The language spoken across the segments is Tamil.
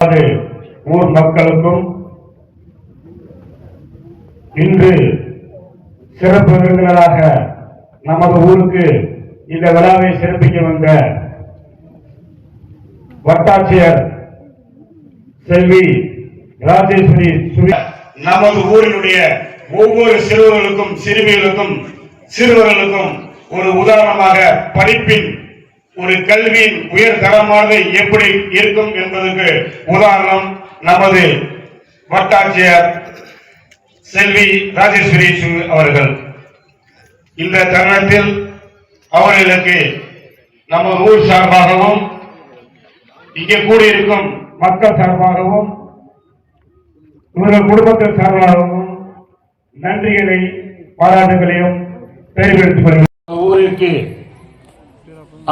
ஊர் மக்களுக்கும் இன்று சிறப்பு விருந்தினராக நமது ஊருக்கு இந்த விழாவை சிறப்பிக்க வந்த வட்டாட்சியர் செல்வி ராஜேஸ்வரி நமது ஊரினுடைய ஒவ்வொரு சிறுவர்களுக்கும் சிறுமிகளுக்கும் சிறுவர்களுக்கும் ஒரு உதாரணமாக படிப்பின் ஒரு கல்வியின் உயர் தரமானது எப்படி இருக்கும் என்பதற்கு உதாரணம் நமது வட்டாட்சியர் செல்வி ராஜேஸ்வரி அவர்கள். இந்த தருணத்தில் அவர்களுக்கு நமது ஊர் சார்பாகவும் இங்கே கூடியிருக்கும் மக்கள் சார்பாகவும் இவர்கள் குடும்பத்தின் சார்பாகவும் நன்றிகளை பாராட்டுகளையும் தெரிவித்துக் கொள்கிறேன். ஊருக்கு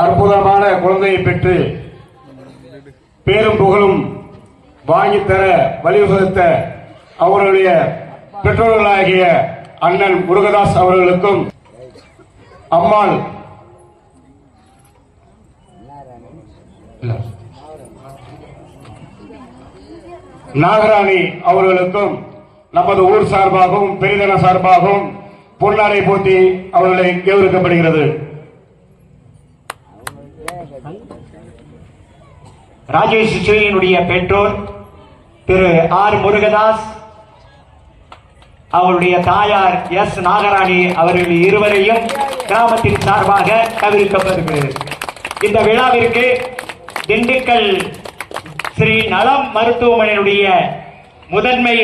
அற்புதமான குழந்தையை பெற்று பேரும் புகழும் வாங்கித்தர வழிவகுத்த அவருடைய பெற்றோர்களாகிய அண்ணன் முருகதாஸ் அவர்களுக்கும் அம்மாள் நாகராணி அவர்களுக்கும் நமது ஊர் சார்பாகவும் பெரிதன சார்பாகவும் பொன்னாடை போட்டி அவர்களை கௌரவிக்கப்படுகிறது. ராஜேஸ்வரியினுடைய பெற்றோர் திரு ஆர் முருகதாஸ், அவருடைய தாயார் எஸ் நாகராணி அவர்கள் இருவரையும் கிராமத்தின் சார்பாக கௌரவிக்கப்படுகிறது. இந்த விழாவிற்கு திண்டுக்கல் ஸ்ரீ நலம் மருத்துவமனையினுடைய முதன்மை